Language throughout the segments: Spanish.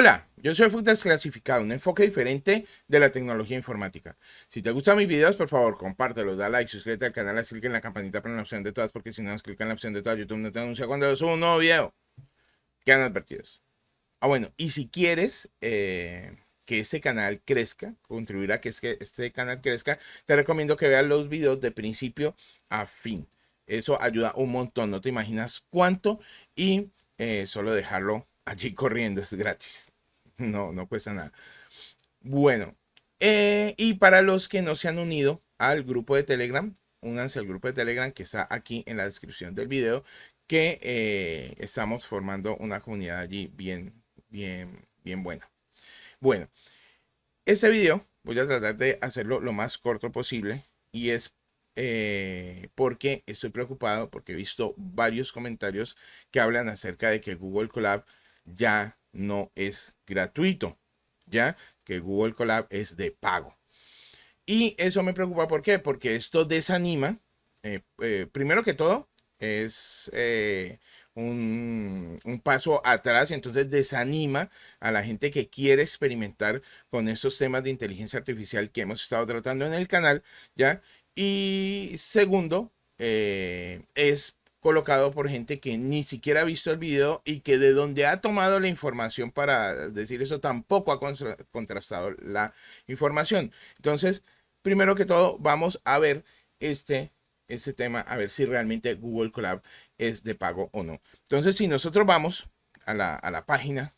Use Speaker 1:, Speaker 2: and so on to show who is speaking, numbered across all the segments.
Speaker 1: Hola, yo soy Food Desclasificado, un enfoque diferente de la tecnología informática. Si te gustan mis videos, por favor, compártelos, da like, suscríbete al canal, haz clic en la campanita para la opción de todas, porque si no das clic en la opción de todas, YouTube no te anuncia cuando yo subo un nuevo video. Quedan advertidos. Bueno, y si quieres que este canal crezca, contribuir a que este canal crezca, te recomiendo que veas los videos de principio a fin. Eso ayuda un montón, no te imaginas cuánto, y solo dejarlo allí corriendo, es gratis. No cuesta nada. Bueno, y para los que no se han unido al grupo de Telegram, únanse al grupo de Telegram que está aquí en la descripción del video, que estamos formando una comunidad allí bien buena. Bueno, este video voy a tratar de hacerlo lo más corto posible y es porque estoy preocupado porque he visto varios comentarios que hablan acerca de que Google Colab ya no es gratuito, ya que Google Colab es de pago. Y eso me preocupa, ¿por qué? Porque esto desanima, primero que todo, es un paso atrás y entonces desanima a la gente que quiere experimentar con estos temas de inteligencia artificial que hemos estado tratando en el canal, ¿ya? Y segundo, es colocado por gente que ni siquiera ha visto el video y que de donde ha tomado la información para decir eso tampoco ha contrastado la información. Entonces, primero que todo, vamos a ver este tema, a ver si realmente Google Colab es de pago o no. Entonces, si nosotros vamos a la página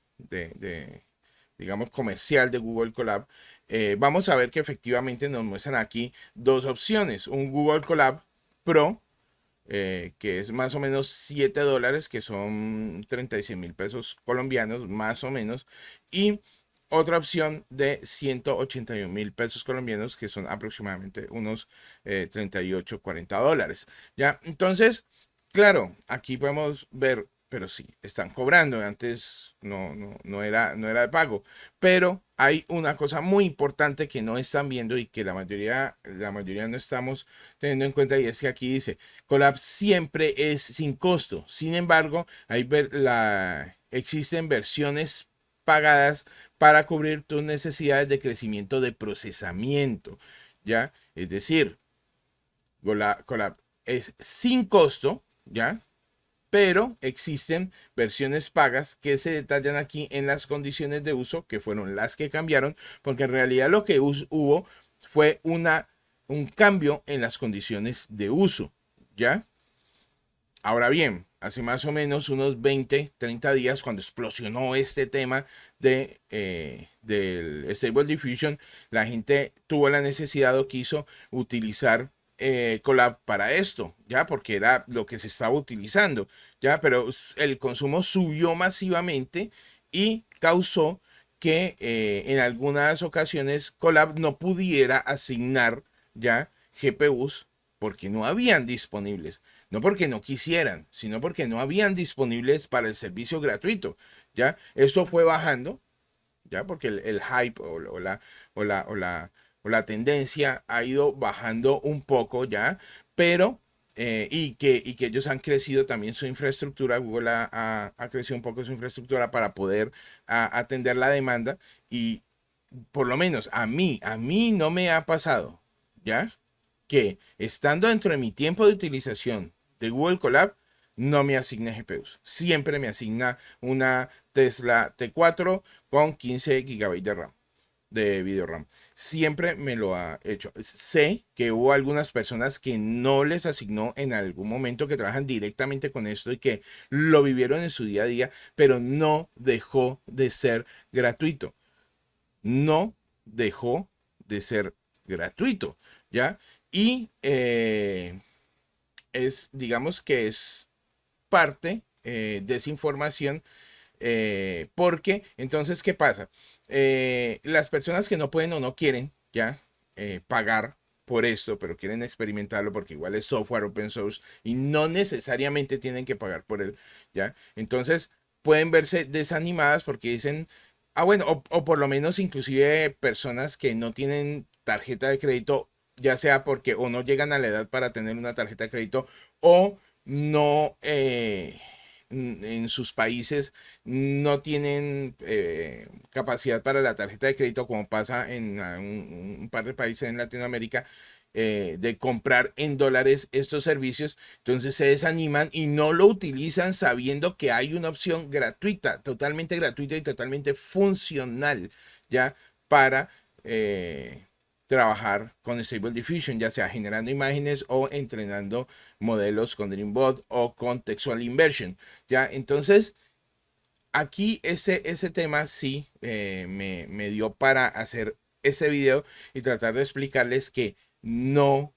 Speaker 1: digamos, comercial de Google Colab, vamos a ver que efectivamente nos muestran aquí dos opciones. Un Google Colab Pro, que es más o menos $7, que son 36.000 pesos colombianos, más o menos, y otra opción de 181.000 pesos colombianos, que son aproximadamente unos 38, $40. ¿Ya? Entonces, claro, aquí podemos ver, pero sí, están cobrando. Antes no era de pago. Pero hay una cosa muy importante que no están viendo y que la mayoría no estamos teniendo en cuenta, y es que aquí dice, Colab siempre es sin costo. Sin embargo, existen versiones pagadas para cubrir tus necesidades de crecimiento de procesamiento, ¿ya? Es decir, Colab es sin costo, ¿ya? Pero existen versiones pagas que se detallan aquí en las condiciones de uso, que fueron las que cambiaron, porque en realidad lo que hubo fue un cambio en las condiciones de uso, ¿ya? Ahora bien, hace más o menos unos 20, 30 días, cuando explosionó este tema del Stable Diffusion, la gente tuvo la necesidad o quiso utilizar Colab para esto, ya, porque era lo que se estaba utilizando, ya, pero el consumo subió masivamente y causó que en algunas ocasiones Colab no pudiera asignar ya GPUs porque no habían disponibles. No porque no quisieran, sino porque no habían disponibles para el servicio gratuito. ¿Ya? Esto fue bajando, ¿ya? Porque el hype o la tendencia ha ido bajando un poco, ¿ya? Pero, y que ellos han crecido también su infraestructura, Google ha crecido un poco su infraestructura para poder atender la demanda, y por lo menos a mí no me ha pasado, ¿ya? Que estando dentro de mi tiempo de utilización de Google Colab, no me asigna GPUs. Siempre me asigna una Tesla T4 con 15 GB de RAM, de video RAM. Siempre me lo ha hecho. Sé que hubo algunas personas que no les asignó en algún momento, que trabajan directamente con esto y que lo vivieron en su día a día, pero no dejó de ser gratuito. No dejó de ser gratuito, ¿ya? Y digamos que es parte de esa información, porque entonces, ¿qué pasa? Las personas que no pueden o no quieren ya pagar por esto, pero quieren experimentarlo porque igual es software open source y no necesariamente tienen que pagar por él, ¿ya? Entonces pueden verse desanimadas porque dicen, bueno, o por lo menos inclusive personas que no tienen tarjeta de crédito, ya sea porque o no llegan a la edad para tener una tarjeta de crédito o no, en sus países no tienen capacidad para la tarjeta de crédito, como pasa en un par de países en Latinoamérica, de comprar en dólares estos servicios, entonces se desaniman y no lo utilizan sabiendo que hay una opción gratuita y totalmente funcional, ¿ya? Para trabajar con Stable Diffusion, ya sea generando imágenes o entrenando modelos con Dreambot o con Textual Inversion, ¿ya? Entonces, aquí ese tema sí me dio para hacer este video y tratar de explicarles que no,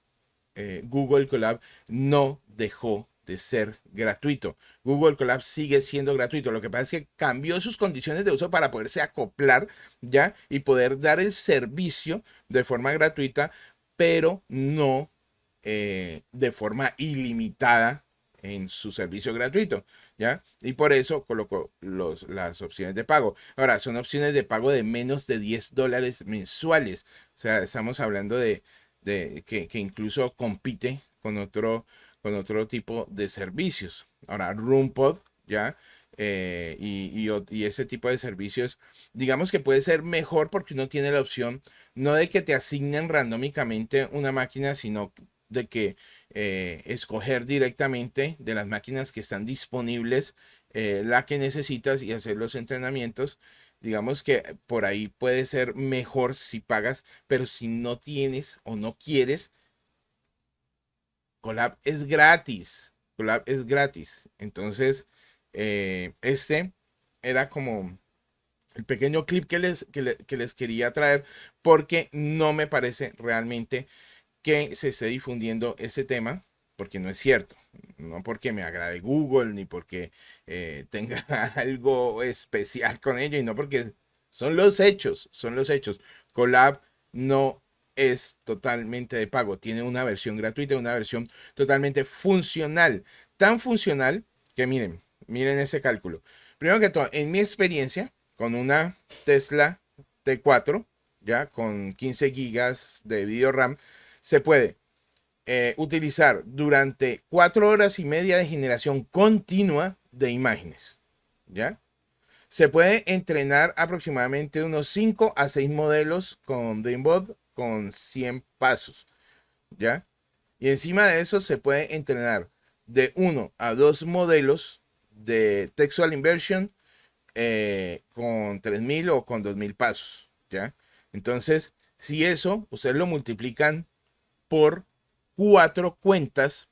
Speaker 1: Google Colab no dejó de ser gratuito. Google Colab sigue siendo gratuito. Lo que pasa es que cambió sus condiciones de uso para poderse acoplar ya y poder dar el servicio de forma gratuita, pero no de forma ilimitada en su servicio gratuito, ¿ya? Y por eso colocó las opciones de pago. Ahora, son opciones de pago de menos de $10 mensuales. O sea, estamos hablando de que incluso compite con otro tipo de servicios. Ahora, RoomPod, ¿ya? Y ese tipo de servicios, digamos que puede ser mejor porque uno tiene la opción no de que te asignen randómicamente una máquina, sino de que escoger directamente de las máquinas que están disponibles la que necesitas y hacer los entrenamientos. Digamos que por ahí puede ser mejor si pagas, pero si no tienes o no quieres, Colab es gratis. Colab es gratis. Entonces, este era como el pequeño clip que les quería traer porque no me parece realmente que se esté difundiendo ese tema, porque no es cierto. No porque me agrade Google, ni porque tenga algo especial con ello, y no porque son los hechos, son los hechos. Colab no es totalmente de pago, tiene una versión gratuita, una versión totalmente funcional, tan funcional que miren ese cálculo. Primero que todo, en mi experiencia, con una Tesla T4, ya con 15 gigas de video RAM, se puede utilizar durante 4 horas y media de generación continua de imágenes, ¿ya? Se puede entrenar aproximadamente unos 5 a 6 modelos con Dreambot con 100 pasos, ¿ya? Y encima de eso se puede entrenar de 1 a 2 modelos de Textual Inversion con 3000 o con 2000 pasos, ¿ya? Entonces, si eso ustedes lo multiplican por 4 cuentas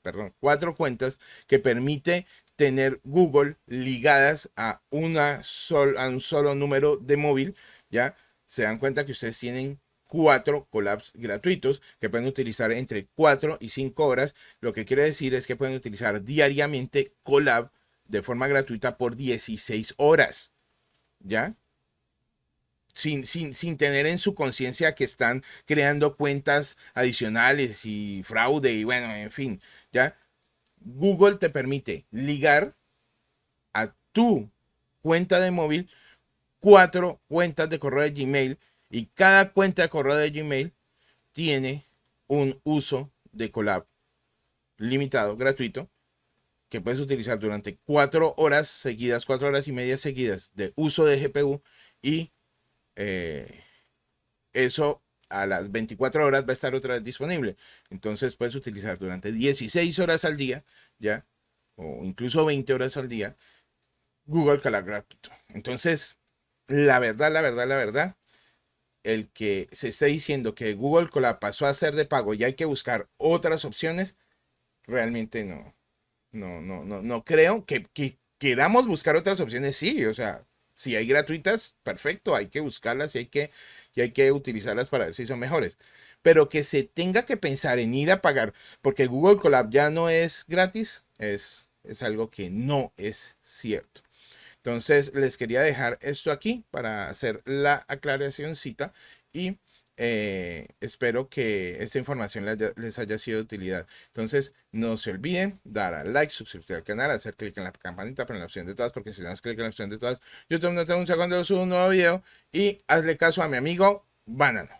Speaker 1: que permite tener Google ligadas a un solo número de móvil, ¿ya? Se dan cuenta que ustedes tienen 4 Colabs gratuitos que pueden utilizar entre 4 y 5 horas. Lo que quiere decir es que pueden utilizar diariamente Colab de forma gratuita por 16 horas, ¿ya? Sin tener en su conciencia que están creando cuentas adicionales y fraude y bueno, en fin, ¿ya? Google te permite ligar a tu cuenta de móvil 4 cuentas de correo de Gmail y cada cuenta de correo de Gmail tiene un uso de Colab limitado, gratuito, que puedes utilizar durante 4 horas seguidas, 4 horas y media seguidas de uso de GPU y eso a las 24 horas va a estar otra vez disponible. Entonces puedes utilizar durante 16 horas al día, ¿ya? O incluso 20 horas al día, Google Colab gratuito. Entonces, la verdad, el que se esté diciendo que Google Colab pasó a ser de pago y hay que buscar otras opciones, realmente no creo que queramos buscar otras opciones, sí, o sea, si hay gratuitas, perfecto, hay que buscarlas y hay que utilizarlas para ver si son mejores. Pero que se tenga que pensar en ir a pagar porque Google Colab ya no es gratis, es algo que no es cierto. Entonces, les quería dejar esto aquí para hacer la aclaracióncita y espero que esta información les haya sido de utilidad. Entonces, no se olviden dar a like, suscribirse al canal, hacer clic en la campanita, pero en la opción de todas, porque si no das clic en la opción de todas, YouTube no te anuncia cuando subo un nuevo video y hazle caso a mi amigo Banano.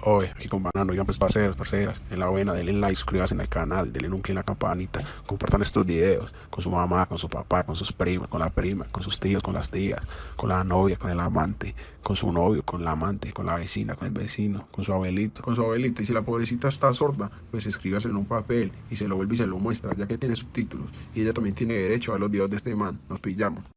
Speaker 2: Hoy, aquí con Banano, oigan pues parceras, en la buena, denle like, suscríbanse en el canal, denle un click en la campanita, compartan estos videos con su mamá, con su papá, con sus primos, con la prima, con sus tíos, con las tías, con la novia, con el amante, con su novio, con la amante, con la vecina, con el vecino, con su abuelito. Con su abuelita, y si la pobrecita está sorda, pues escríbase en un papel y se lo vuelve y se lo muestra, ya que tiene subtítulos, y ella también tiene derecho a los videos de este man, nos pillamos.